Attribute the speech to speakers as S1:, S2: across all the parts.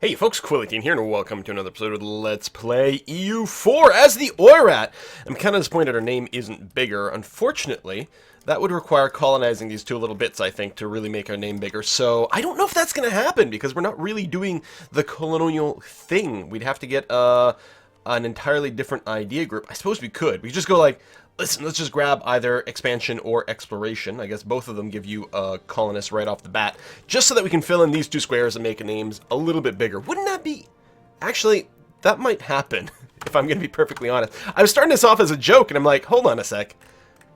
S1: Hey folks, Quillian here, and welcome to another episode of Let's Play EU4 as the Oirat. I'm kind of disappointed our name isn't bigger. Unfortunately, that would require colonizing these two little bits, I think, to really make our name bigger. So I don't know if that's going to happen, because we're not really doing the colonial thing. We'd have to get an entirely different idea group. I suppose we could. We could just go like, listen, let's just grab either expansion or exploration. I guess both of them give you a colonist right off the bat, just so that we can fill in these two squares and make names a little bit bigger. Wouldn't that be... Actually, that might happen, if I'm going to be perfectly honest. I was starting this off as a joke, and I'm like, hold on a sec.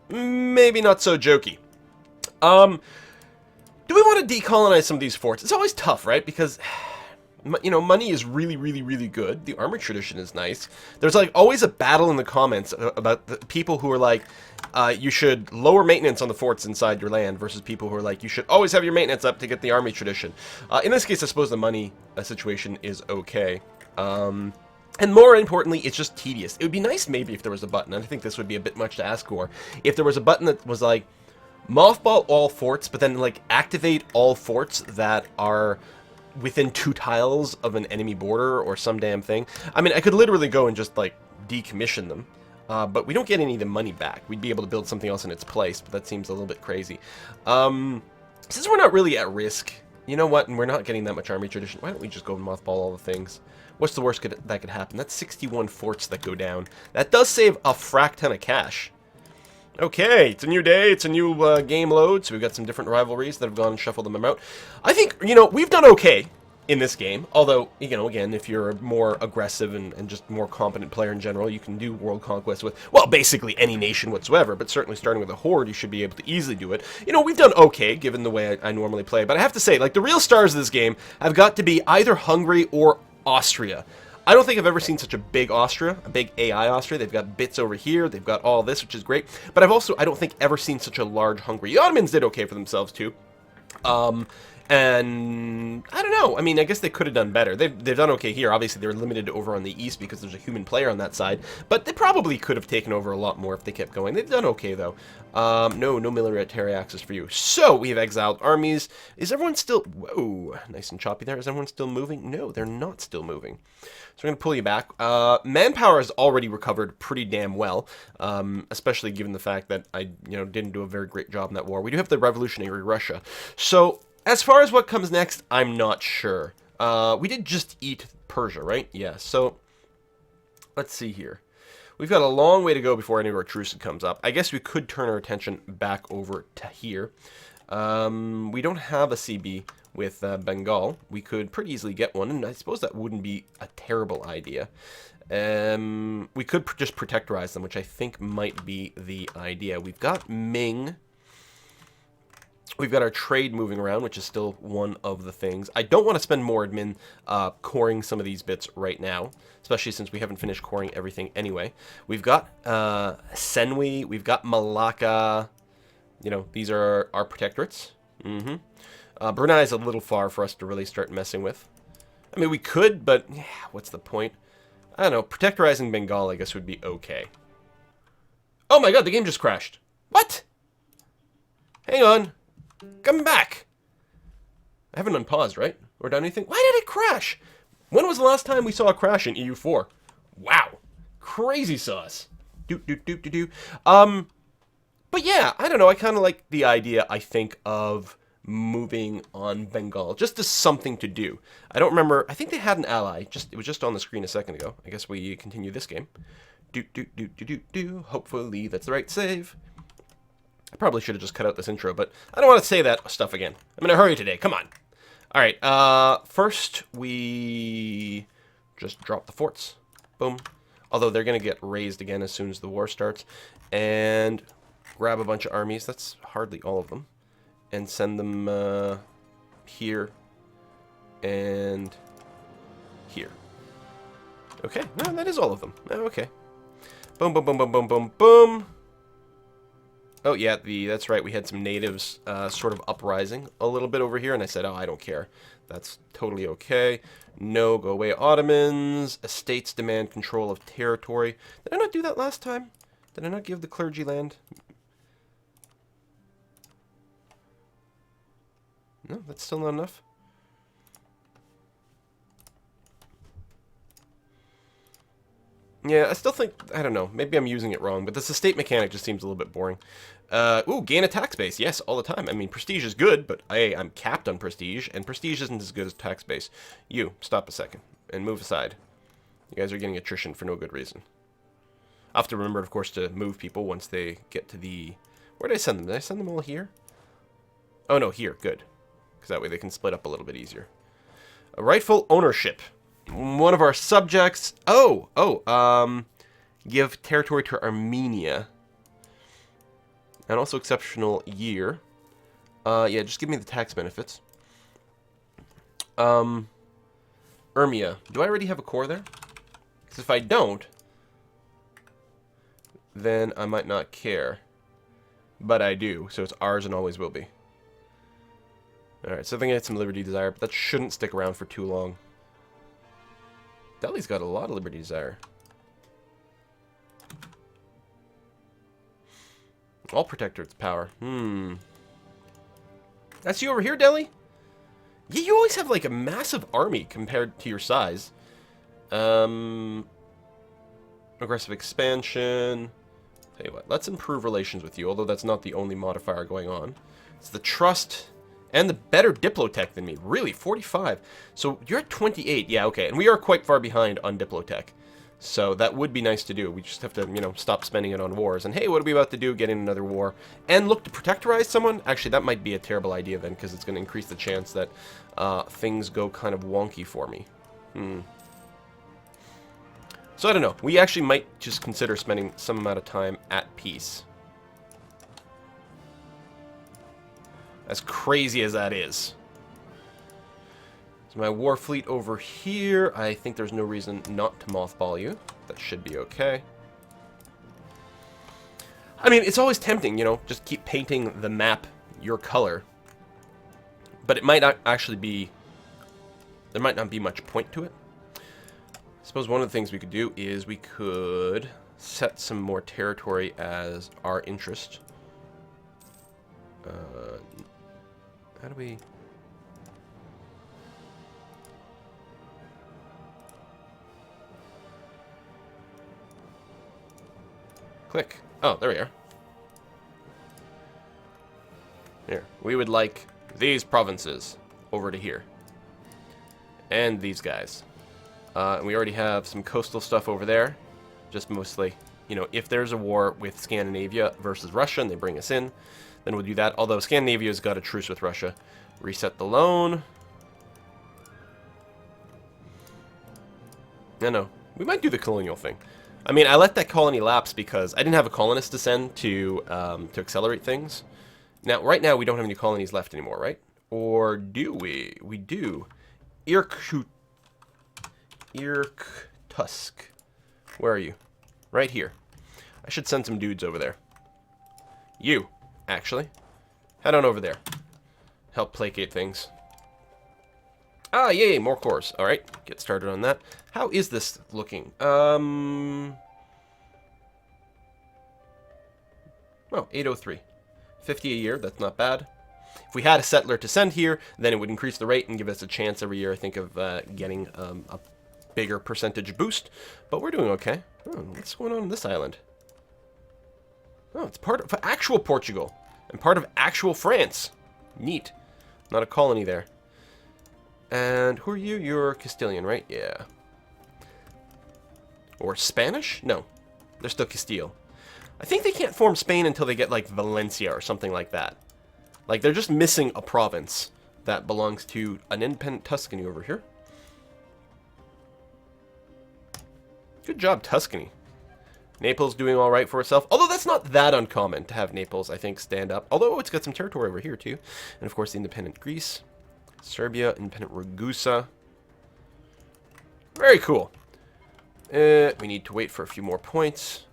S1: Maybe not so jokey. Do we want to decolonize some of these forts? It's always tough, right? Because... you know, money is really, really, really good. The army tradition is nice. There's, like, always a battle in the comments about the people who are like, you should lower maintenance on the forts inside your land versus people who are like, you should always have your maintenance up to get the army tradition. In this case, I suppose the money situation is okay. And more importantly, it's just tedious. It would be nice maybe if there was a button, and I think this would be a bit much to ask for, if there was a button that was like, mothball all forts, but then, like, activate all forts that are... within 2 tiles of an enemy border or some damn thing. I mean, I could literally go and just, like, decommission them. But we don't get any of the money back. We'd be able to build something else in its place, but that seems a little bit crazy. Since we're not really at risk, you know what, and we're not getting that much army tradition, why don't we just go and mothball all the things? What's the worst that could happen? That's 61 forts that go down. That does save a frack ton of cash. Okay, it's a new day, it's a new game load, so we've got some different rivalries that have gone and shuffled them out. I think, you know, we've done okay in this game, although, you know, again, if you're a more aggressive and just more competent player in general, you can do world conquest with, well, basically any nation whatsoever, but certainly starting with a Horde, you should be able to easily do it. You know, we've done okay, given the way I normally play, but I have to say, like, the real stars of this game have got to be either Hungary or Austria. I don't think I've ever seen such a big Austria, a big AI Austria. They've got bits over here, they've got all this, which is great. But I've also, I don't think, ever seen such a large Hungary. The Ottomans did okay for themselves, too. And I don't know. I mean, I guess they could have done better. They've done okay here. Obviously, they're limited over on the east because there's a human player on that side. But they probably could have taken over a lot more if they kept going. They've done okay, though. No military access for you. So, we have exiled armies. Is everyone still... Whoa, nice and choppy there. Is everyone still moving? No, they're not still moving. So we're going to pull you back. Manpower has already recovered pretty damn well, especially given the fact that I, you know, didn't do a very great job in that war. We do have the revolutionary Russia. So... as far as what comes next, I'm not sure. We did just eat Persia, right? Yeah, so let's see here. We've got a long way to go before any of our truce comes up. I guess we could turn our attention back over to here. We don't have a CB with Bengal. We could pretty easily get one, and I suppose that wouldn't be a terrible idea. We could just protectorize them, which I think might be the idea. We've got Ming... we've got our trade moving around, which is still one of the things. I don't want to spend more admin coring some of these bits right now, especially since we haven't finished coring everything anyway. We've got Senwi, we've got Malacca. You know, these are our protectorates. Brunei is a little far for us to really start messing with. I mean, we could, but yeah, what's the point? I don't know. Protectorizing Bengal, I guess, would be okay. Oh my god, the game just crashed. What? Hang on. Come back! I haven't unpaused, right? Or done anything? Why did it crash? When was the last time we saw a crash in EU4? Wow. Crazy sauce. But yeah, I don't know. I kind of like the idea, I think, of moving on Bengal. Just as something to do. I don't remember. I think they had an ally. It was just on the screen a second ago. I guess we continue this game. Hopefully that's the right save. I probably should have just cut out this intro, but I don't want to say that stuff again. I'm in a hurry today. Come on. All right. First, we just drop the forts. Boom. Although they're going to get raised again as soon as the war starts. And grab a bunch of armies. That's hardly all of them. And send them here and here. Okay. No, that is all of them. Oh, okay. Boom, boom, boom, boom, boom, boom, boom. Oh, yeah, that's right. We had some natives sort of uprising a little bit over here, and I said, oh, I don't care. That's totally okay. No, go away, Ottomans. Estates demand control of territory. Did I not do that last time? Did I not give the clergy land? No, that's still not enough. Yeah, I still think, I don't know, maybe I'm using it wrong, but this estate mechanic just seems a little bit boring. Ooh, gain attack space, yes, all the time. I mean, prestige is good, but I'm capped on prestige, and prestige isn't as good as attack space. You, stop a second, and move aside. You guys are getting attrition for no good reason. I'll have to remember, of course, to move people once they get to the... Where did I send them? Did I send them all here? Oh, no, here, good. Because that way they can split up a little bit easier. A rightful ownership. One of our subjects... give territory to Armenia. And also exceptional year. Yeah, just give me the tax benefits. Urmia. Do I already have a core there? Because if I don't, then I might not care. But I do, so it's ours and always will be. Alright, so I think I had some Liberty Desire, but that shouldn't stick around for too long. Delhi's got a lot of Liberty Desire. All Protectorate's power. That's you over here, Delhi? Yeah, you always have like a massive army compared to your size. Aggressive expansion. Tell you what, let's improve relations with you, although that's not the only modifier going on. It's the trust and the better Diplotech than me. Really, 45. So you're at 28. Yeah, okay. And we are quite far behind on Diplotech. So that would be nice to do. We just have to, you know, stop spending it on wars. And hey, what are we about to do? Get in another war. And look to protectorize someone? Actually, that might be a terrible idea then, because it's going to increase the chance that things go kind of wonky for me. So I don't know. We actually might just consider spending some amount of time at peace. As crazy as that is. So my war fleet over here, I think there's no reason not to mothball you. That should be okay. I mean, it's always tempting, you know, just keep painting the map your color. But it might not actually be, there might not be much point to it. I suppose one of the things we could do is we could set some more territory as our interest. How do we... Click. Oh, there we are. Here. We would like these provinces over to here. And these guys. And we already have some coastal stuff over there. Just mostly, you know, if there's a war with Scandinavia versus Russia and they bring us in, then we'll do that. Although Scandinavia's got a truce with Russia. Reset the loan. No. We might do the colonial thing. I mean, I let that colony lapse because I didn't have a colonist to send to accelerate things. Now, right now, we don't have any colonies left anymore, right? Or do we? We do. Irkutsk. Where are you? Right here. I should send some dudes over there. You, actually. Head on over there. Help placate things. Ah, yay, more cores. All right, get started on that. How is this looking? Oh, 803. 50 a year, that's not bad. If we had a settler to send here, then it would increase the rate and give us a chance every year, I think, of getting a bigger percentage boost. But we're doing okay. Oh, what's going on this island? Oh, it's part of actual Portugal and part of actual France. Neat. Not a colony there. And who are you? You're Castilian, right? Yeah. Or Spanish? No. They're still Castile. I think they can't form Spain until they get, like, Valencia or something like that. Like, they're just missing a province that belongs to an independent Tuscany over here. Good job, Tuscany. Naples doing all right for itself. Although that's not that uncommon to have Naples, I think, stand up. Although it's got some territory over here, too. And, of course, the independent Greece. Serbia, independent Ragusa. Very cool. We need to wait for a few more points.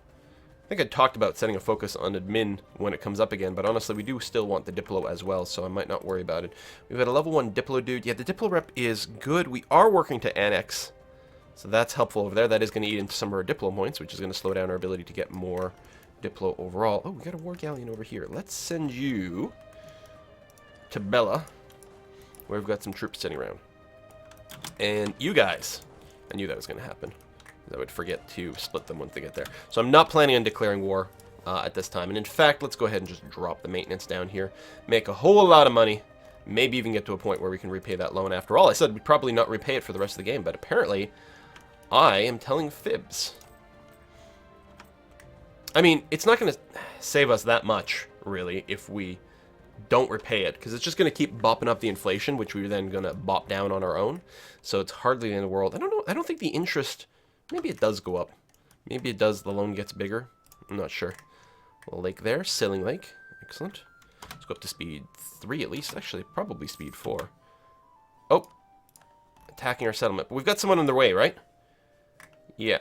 S1: I think I talked about setting a focus on admin when it comes up again, but honestly, we do still want the Diplo as well, so I might not worry about it. We've got a level 1 Diplo dude. Yeah, the Diplo rep is good. We are working to annex, so that's helpful over there. That is going to eat into some of our Diplo points, which is going to slow down our ability to get more Diplo overall. Oh, we got a War Galleon over here. Let's send you to Bella, where we've got some troops sitting around. And you guys, I knew that was going to happen. I would forget to split them once they get there. So I'm not planning on declaring war at this time. And in fact, let's go ahead and just drop the maintenance down here. Make a whole lot of money. Maybe even get to a point where we can repay that loan. After all, I said we'd probably not repay it for the rest of the game. But apparently, I am telling fibs. I mean, it's not going to save us that much, really, if we don't repay it. Because it's just going to keep bopping up the inflation, which we're then going to bop down on our own. So it's hardly in the world. I don't know. I don't think the interest... Maybe it does go up. Maybe it does. The loan gets bigger. I'm not sure. Little lake there. Sailing lake. Excellent. Let's go up to speed 3 at least. Actually, probably speed 4. Oh. Attacking our settlement. But we've got someone on their way, right? Yeah.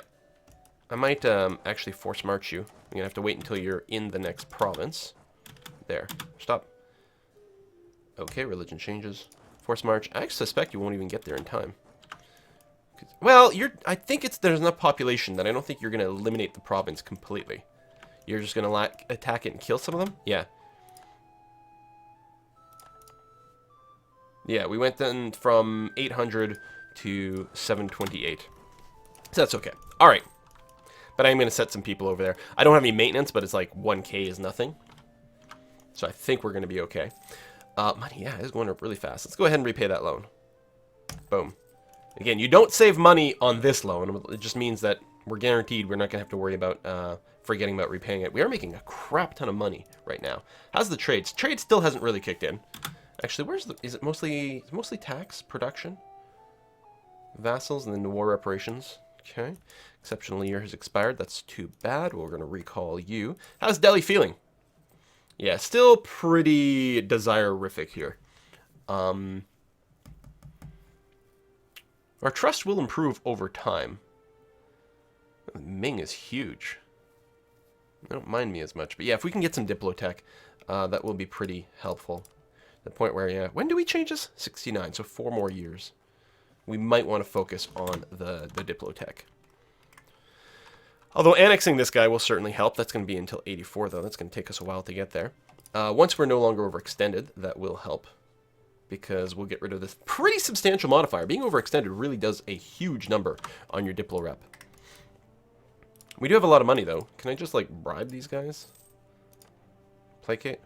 S1: I might actually force march you. I'm going to have to wait until you're in the next province. There. Stop. Okay, religion changes. Force march. I suspect you won't even get there in time. Well, I think there's enough population that I don't think you're going to eliminate the province completely. You're just going to attack it and kill some of them? Yeah. Yeah, we went then from 800 to 728. So that's okay. All right. But I'm going to set some people over there. I don't have any maintenance, but it's like 1K is nothing. So I think we're going to be okay. Money, yeah, it's going up really fast. Let's go ahead and repay that loan. Boom. Again, you don't save money on this loan. It just means that we're guaranteed we're not going to have to worry about forgetting about repaying it. We are making a crap ton of money right now. How's the trades? Trade still hasn't really kicked in. Actually, is it mostly tax, production, vassals, and then the war reparations? Okay. Exceptional year has expired. That's too bad. We're going to recall you. How's Delhi feeling? Yeah, still pretty desire-rific here. Our trust will improve over time. Ming is huge. They don't mind me as much. But yeah, if we can get some Diplotech, that will be pretty helpful. The point where, yeah, when do we change this? 69, so 4 more years. We might want to focus on the Diplotech. Although annexing this guy will certainly help. That's going to be until 84, though. That's going to take us a while to get there. Once we're no longer overextended, that will help. Because we'll get rid of this pretty substantial modifier. Being overextended really does a huge number on your Diplo rep. We do have a lot of money, though. Can I just, like, bribe these guys? Placate?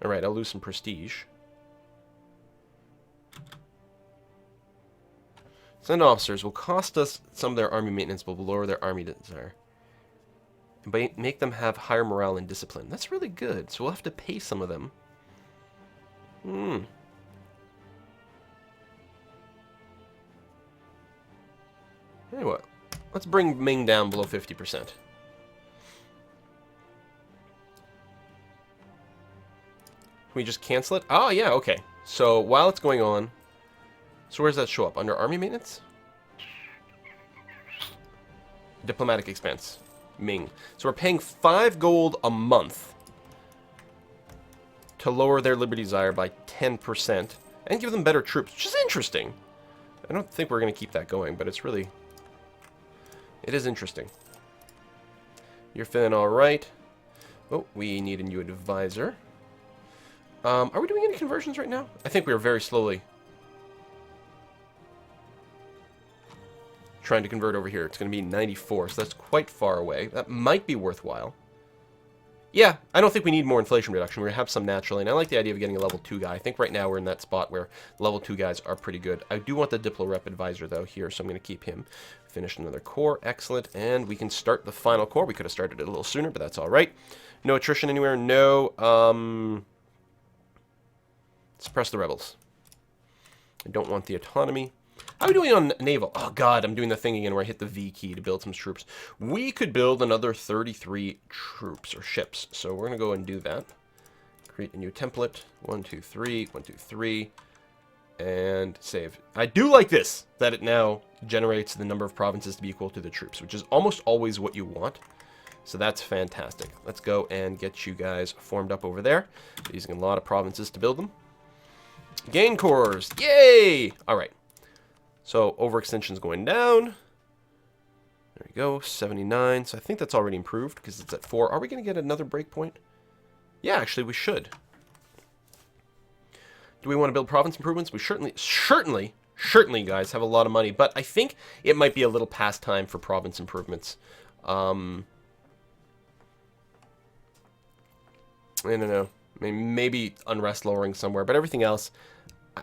S1: Alright, I'll lose some prestige. Send officers will cost us some of their army maintenance, but will lower their army desire. But make them have higher morale and discipline. That's really good. So we'll have to pay some of them. Anyway, let's bring Ming down below 50%. Can we just cancel it? Oh, yeah, okay. So while it's going on... So where does that show up? Under army maintenance? Diplomatic expense. Ming. So we're paying 5 gold a month to lower their liberty desire by 10% and give them better troops, which is interesting. I don't think we're going to keep that going, but it's really... It is interesting. You're feeling all right. Oh, we need a new advisor. Are we doing any conversions right now? I think we are very slowly trying to convert over here. It's going to be 94, so that's quite far away. That might be worthwhile. Yeah, I don't think we need more inflation reduction. We're going to have some naturally, and I like the idea of getting a level 2 guy. I think right now we're in that spot where level 2 guys are pretty good. I do want the Diplo Rep Advisor, though, here, so I'm going to keep him. Finish another core. Excellent. And we can start the final core. We could have started it a little sooner, but that's all right. No attrition anywhere. No. Suppress the rebels. I don't want the autonomy. How are we doing on naval? Oh, God, I'm doing the thing again where I hit the V key to build some troops. We could build another 33 troops or ships. So we're going to go and do that. Create a new template. 1, 2, 3. 1, 2, 3. And save. I do like this, that it now generates the number of provinces to be equal to the troops, which is almost always what you want. So that's fantastic. Let's go and get you guys formed up over there. Using a lot of provinces to build them. Gain cores. Yay! All right. So overextension's going down. There we go, 79. So I think that's already improved because it's at 4. Are we going to get another breakpoint? Yeah, actually we should. Do we want to build province improvements? We certainly certainly, guys, have a lot of money. But I think it might be a little past time for province improvements. I don't know. I mean, maybe unrest lowering somewhere, but everything else,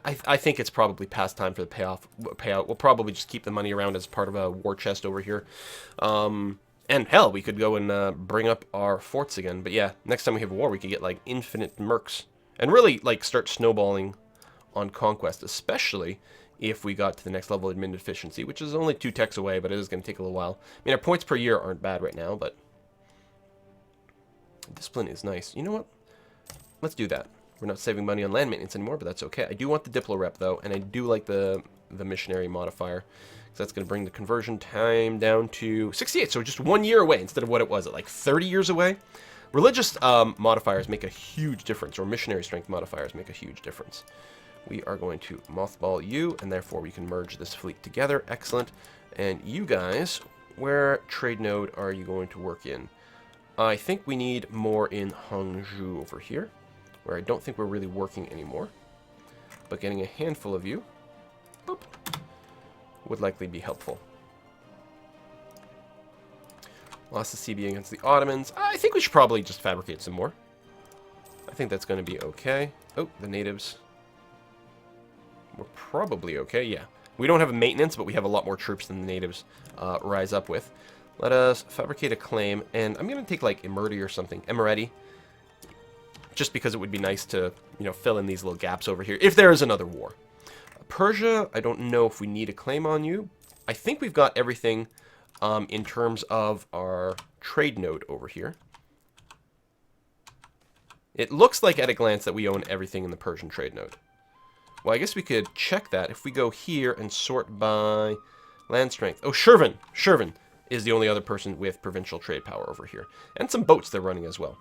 S1: I think it's probably past time for the payout. We'll probably just keep the money around as part of a war chest over here. And hell, we could go and bring up our forts again. But yeah, next time we have a war, we could get like infinite mercs and really like start snowballing on conquest, especially if we got to the next level of admin efficiency, which is only 2 techs away, but it is going to take a little while. I mean, our points per year aren't bad right now, but discipline is nice. You know what? Let's do that. We're not saving money on land maintenance anymore, but that's okay. I do want the Diplo rep, though, and I do like the missionary modifier, because that's going to bring the conversion time down to 68, so just 1 year away instead of what it was, at like 30 years away. Religious modifiers make a huge difference, or missionary strength modifiers make a huge difference. We are going to mothball you, and therefore we can merge this fleet together. Excellent. And you guys, where trade node are you going to work in? I think we need more in Hangzhou over here, where I don't think we're really working anymore. But getting a handful of you boop, would likely be helpful. Lost the CB against the Ottomans. I think we should probably just fabricate some more. I think that's going to be okay. Oh, the natives. We're probably okay, yeah. We don't have a maintenance, but we have a lot more troops than the natives rise up with. Let us fabricate a claim, and I'm going to take, like, Emirati or something. Emirati. Just because it would be nice to, you know, fill in these little gaps over here, if there is another war. Persia, I don't know if we need a claim on you. I think we've got everything in terms of our trade node over here. It looks like at a glance that we own everything in the Persian trade node. Well, I guess we could check that if we go here and sort by land strength. Oh, Shervin. Shervin is the only other person with provincial trade power over here. And some boats they're running as well.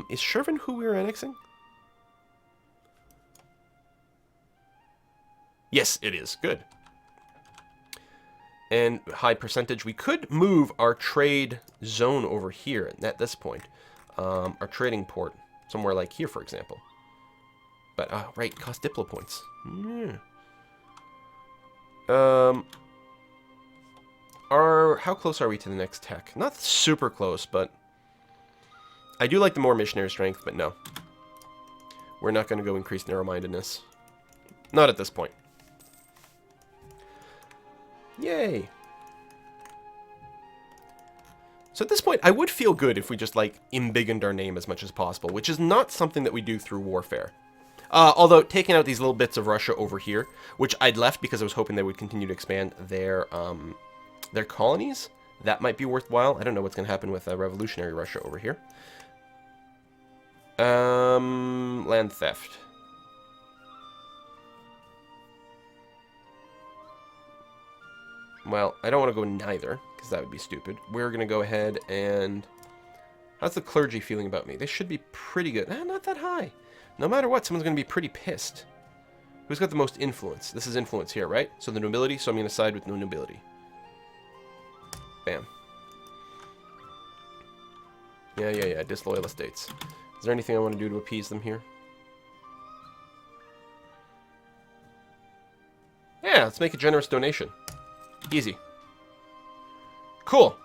S1: Is Shervin who we're annexing? Yes, it is. Good. And high percentage. We could move our trade zone over here at this point. Our trading port. Somewhere like here, for example. But, right, cost Diplo points. Yeah. How close are we to the next tech? Not super close, but I do like the more missionary strength, but no. We're not going to go increase narrow-mindedness. Not at this point. Yay. So at this point, I would feel good if we just, like, embiggened our name as much as possible, which is not something that we do through warfare. Although, taking out these little bits of Russia over here, which I'd left because I was hoping they would continue to expand their colonies, that might be worthwhile. I don't know what's going to happen with revolutionary Russia over here. Land theft. Well, I don't want to go neither, because that would be stupid. We're going to go ahead and... How's the clergy feeling about me? They should be pretty good. Not that high. No matter what, someone's going to be pretty pissed. Who's got the most influence? This is influence here, right? So the nobility, so I'm going to side with the nobility. Bam. Yeah. Disloyal estates. Is there anything I want to do to appease them here? Yeah, let's make a generous donation. Easy. Cool.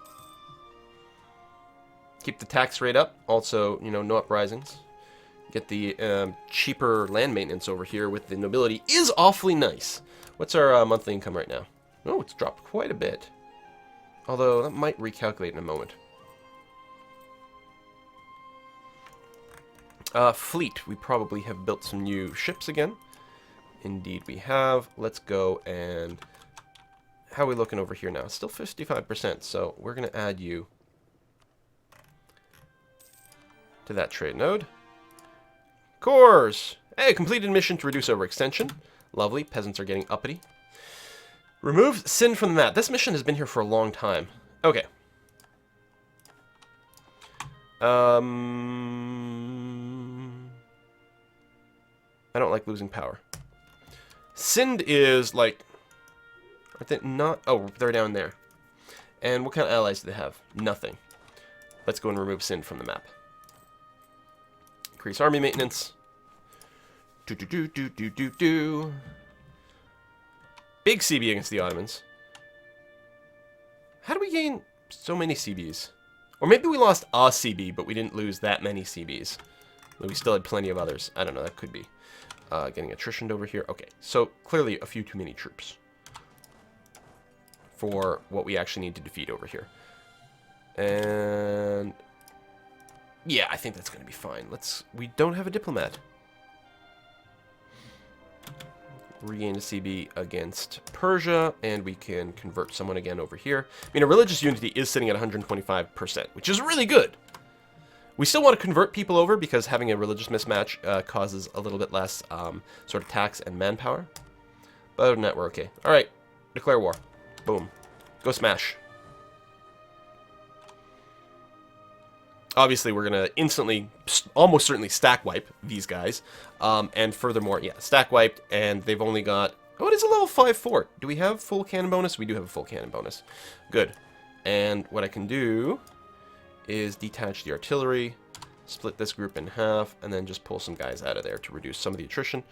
S1: Keep the tax rate up. Also, you know, no uprisings. Get the cheaper land maintenance over here with the nobility is awfully nice. What's our monthly income right now? Oh, it's dropped quite a bit. Although, that might recalculate in a moment. Fleet. We probably have built some new ships again. Indeed we have. Let's go and... How are we looking over here now? Still 55%, so we're going to add you to that trade node. Cores! Hey, completed mission to reduce overextension. Lovely. Peasants are getting uppity. Remove Sindh from the map. This mission has been here for a long time. Okay. I don't like losing power. Sindh is, like... Aren't they not... Oh, they're down there. And what kind of allies do they have? Nothing. Let's go and remove Sindh from the map. Increase army maintenance. Big CB against the Ottomans. How do we gain so many CBs? Or maybe we lost a CB, but we didn't lose that many CBs. We still had plenty of others. I don't know, that could be. Getting attritioned over here. Okay, so clearly a few too many troops for what we actually need to defeat over here. And yeah, I think that's going to be fine. We don't have a diplomat. Regain a CB against Persia, and we can convert someone again over here. I mean, a religious unity is sitting at 125%, which is really good. We still want to convert people over because having a religious mismatch causes a little bit less sort of tax and manpower. But other than that, we're okay. All right, declare war. Boom. Go smash. Obviously, we're going to instantly, almost certainly stack wipe these guys. And furthermore, yeah, stack wiped, and they've only got... Oh, it is a level 5 fort. Do we have full cannon bonus? We do have a full cannon bonus. Good. And what I can do is detach the artillery, split this group in half, and then just pull some guys out of there to reduce some of the attrition.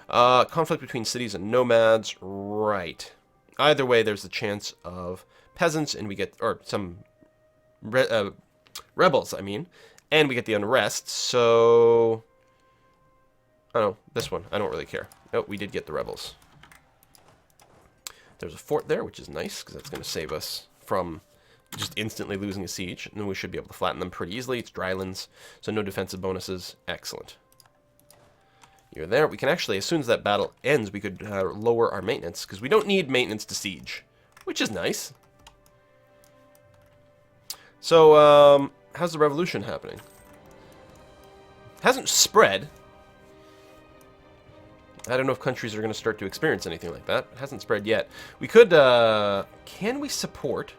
S1: Conflict between cities and nomads. Right. Either way, there's a chance of peasants, and we get... Or some... rebels, I mean, and we get the unrest, so... I don't know, this one, I don't really care. Oh, we did get the rebels. There's a fort there, which is nice, because that's going to save us from just instantly losing a siege, and then we should be able to flatten them pretty easily. It's drylands, so no defensive bonuses. Excellent. You're there. We can actually, as soon as that battle ends, we could lower our maintenance, because we don't need maintenance to siege, which is nice. So, how's the revolution happening? Hasn't spread. I don't know if countries are going to start to experience anything like that. It hasn't spread yet. We could, can we support,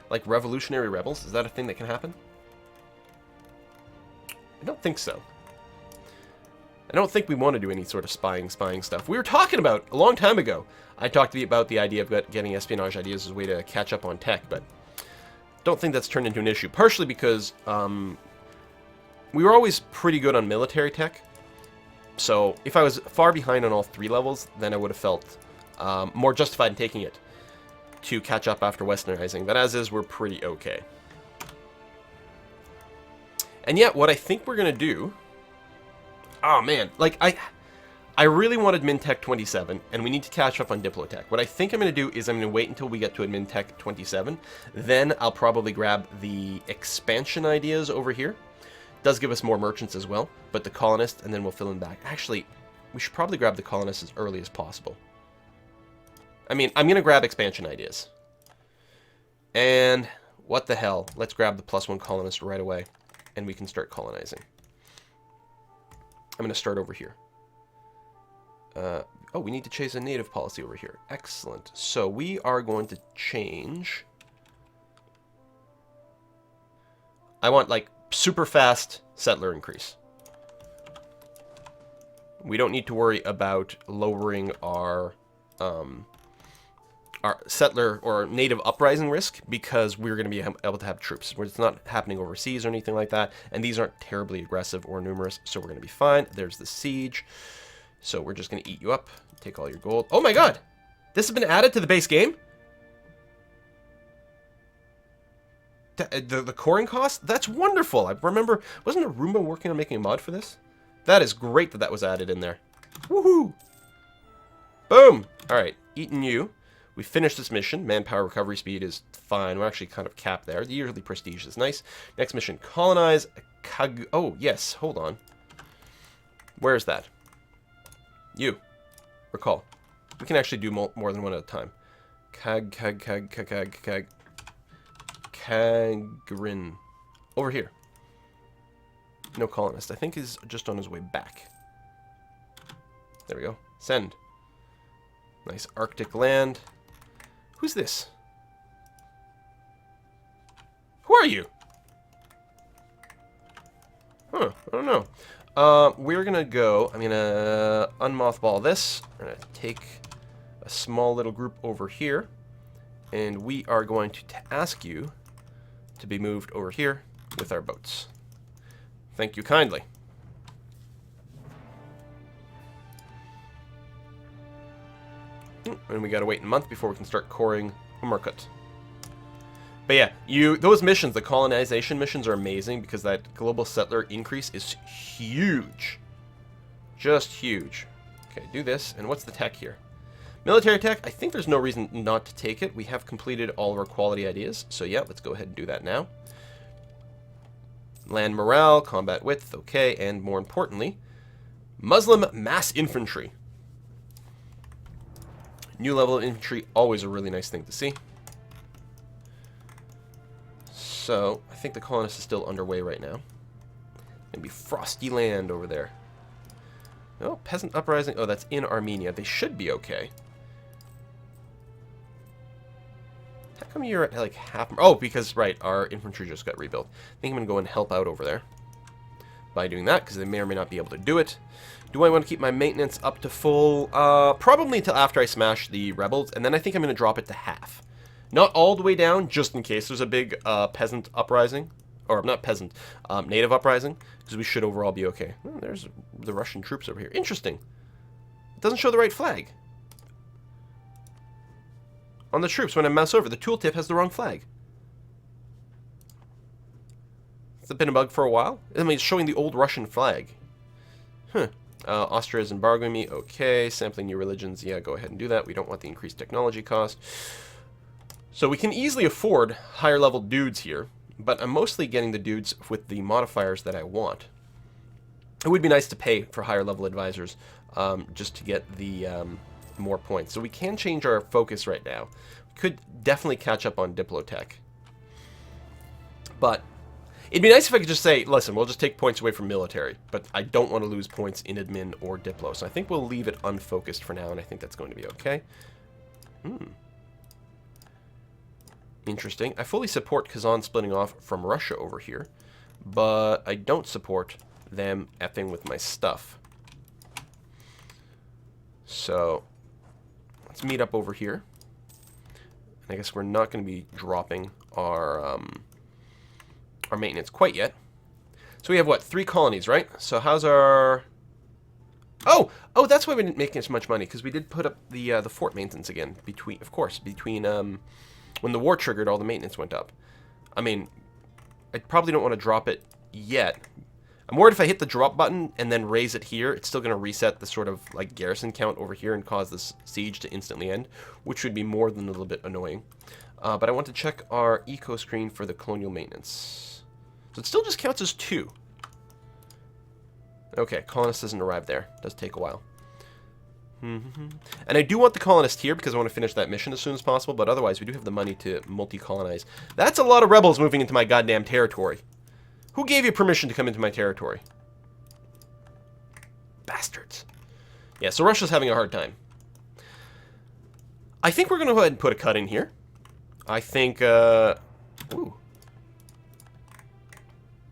S1: like, revolutionary rebels? Is that a thing that can happen? I don't think so. I don't think we want to do any sort of spying stuff. We were talking about, a long time ago, I talked to you about the idea of getting espionage ideas as a way to catch up on tech, but don't think that's turned into an issue. Partially because we were always pretty good on military tech. So if I was far behind on all 3 levels, then I would have felt more justified in taking it to catch up after westernizing. But as is, we're pretty okay. And yet, what I think we're going to do... Oh, man. Like, I really wanted Mintech 27, and we need to catch up on Diplotech. What I think I'm going to do is I'm going to wait until we get to Mintech 27. Then I'll probably grab the expansion ideas over here. Does give us more merchants as well, but the colonists, and then we'll fill in back. Actually, we should probably grab the colonists as early as possible. I mean, I'm going to grab expansion ideas. And what the hell? Let's grab the +1 colonist right away, and we can start colonizing. I'm going to start over here. Oh, we need to change a native policy over here. Excellent. So we are going to change... I want, like, super fast settler increase. We don't need to worry about lowering our settler or native uprising risk because we're going to be able to have troops. It's not happening overseas or anything like that, and these aren't terribly aggressive or numerous, so we're going to be fine. There's the siege. So we're just going to eat you up, take all your gold. Oh my god! This has been added to the base game? The coring cost? That's wonderful. I remember, wasn't Roomba working on making a mod for this? That is great that that was added in there. Woohoo! Boom! Alright, eating you. We finished this mission. Manpower recovery speed is fine. We're actually kind of capped there. The yearly prestige is nice. Next mission, colonize Oh, yes, hold on. Where's that? You. Recall. We can actually do more than one at a time. Kagrin. Over here. No colonist. I think he's just on his way back. There we go. Send. Nice Arctic land. Who's this? Who are you? Huh. I don't know. We're gonna go. I'm gonna unmothball this. We're gonna take a small little group over here. And we are going to ask you to be moved over here with our boats. Thank you kindly. And we gotta wait a month before we can start coring Umarkut. But yeah, those missions, the colonization missions, are amazing because that global settler increase is huge. Just huge. Okay, do this. And what's the tech here? Military tech, I think there's no reason not to take it. We have completed all of our quality ideas. So yeah, let's go ahead and do that now. Land morale, combat width, okay. And more importantly, Muslim mass infantry. New level of infantry, always a really nice thing to see. So, I think the colonist is still underway right now. Gonna be frosty land over there. Oh, peasant uprising. Oh, that's in Armenia. They should be okay. How come you're at like half? Oh, because, right, our infantry just got rebuilt. I think I'm gonna go and help out over there by doing that, because they may or may not be able to do it. Do I want to keep my maintenance up to full? Probably until after I smash the rebels, and then I think I'm going to drop it to half. Not all the way down, just in case there's a big peasant uprising. Or, not peasant, native uprising, because we should overall be okay. Oh, there's the Russian troops over here. Interesting. It doesn't show the right flag. On the troops, when I mouse over, the tooltip has the wrong flag. It's been a bug for a while. I mean, it's showing the old Russian flag. Huh. Austria is embargoing me. Okay. Sampling new religions. Yeah, go ahead and do that. We don't want the increased technology cost. So we can easily afford higher level dudes here, but I'm mostly getting the dudes with the modifiers that I want. It would be nice to pay for higher level advisors just to get the more points. So we can change our focus right now. We could definitely catch up on Diplotech. But it'd be nice if I could just say, listen, we'll just take points away from military, but I don't want to lose points in admin or Diplo. So I think we'll leave it unfocused for now, and I think that's going to be okay. Interesting. I fully support Kazan splitting off from Russia over here, but I don't support them effing with my stuff. So let's meet up over here. I guess we're not going to be dropping our maintenance quite yet. So we have, what, 3 colonies, right? So how's our... Oh, that's why we didn't make as much money, because we did put up the fort maintenance again. Between when the war triggered, all the maintenance went up. I mean, I probably don't want to drop it yet. I'm worried if I hit the drop button and then raise it here, it's still going to reset the sort of like garrison count over here and cause this siege to instantly end, which would be more than a little bit annoying. But I want to check our eco screen for the colonial maintenance. So it still just counts as 2. Okay, colonist doesn't arrive there. It does take a while. And I do want the colonist here because I want to finish that mission as soon as possible, but otherwise we do have the money to multi-colonize. That's a lot of rebels moving into my goddamn territory. Who gave you permission to come into my territory? Bastards. Yeah, so Russia's having a hard time. I think we're going to go ahead and put a cut in here. I think, ooh.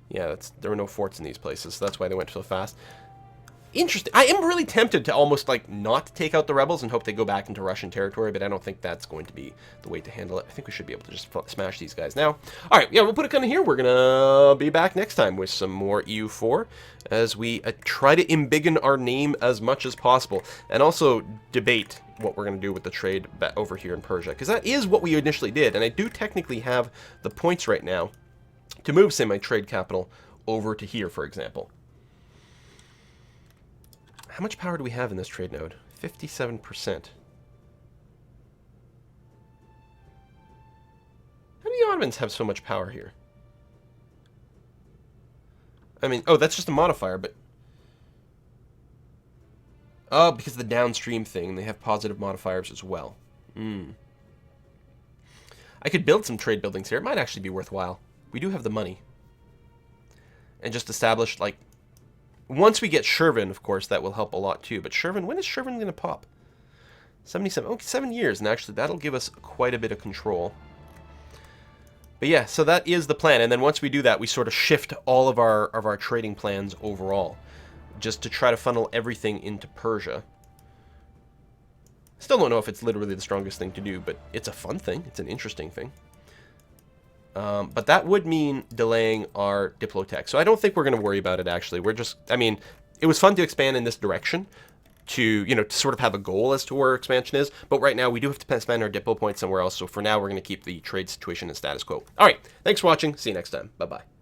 S1: Yeah, there were no forts in these places, so that's why they went so fast. Interesting. I am really tempted to almost, like, not take out the rebels and hope they go back into Russian territory, but I don't think that's going to be the way to handle it. I think we should be able to just smash these guys now. All right, yeah, we'll put it kind of here. We're going to be back next time with some more EU4 as we try to embiggen our name as much as possible and also debate what we're going to do with the trade over here in Persia, because that is what we initially did, and I do technically have the points right now to move, say, my trade capital over to here, for example. How much power do we have in this trade node? 57%. How do the Ottomans have so much power here? I mean, oh, that's just a modifier, but... Oh, because of the downstream thing, they have positive modifiers as well. I could build some trade buildings here. It might actually be worthwhile. We do have the money. And just establish, like... Once we get Shervin, of course, that will help a lot too. But Shervin, when is Shervin going to pop? 77. Okay, 7 years, and actually that'll give us quite a bit of control. But yeah, so that is the plan. And then once we do that, we sort of shift all of our trading plans overall, just to try to funnel everything into Persia. Still don't know if it's literally the strongest thing to do, but it's a fun thing. It's an interesting thing. But that would mean delaying our Diplotech. So I don't think we're going to worry about it, actually. We're just, I mean, it was fun to expand in this direction, to, you know, to sort of have a goal as to where our expansion is. But right now, we do have to spend our Diplo points somewhere else. So for now, we're going to keep the trade situation in status quo. All right. Thanks for watching. See you next time. Bye-bye.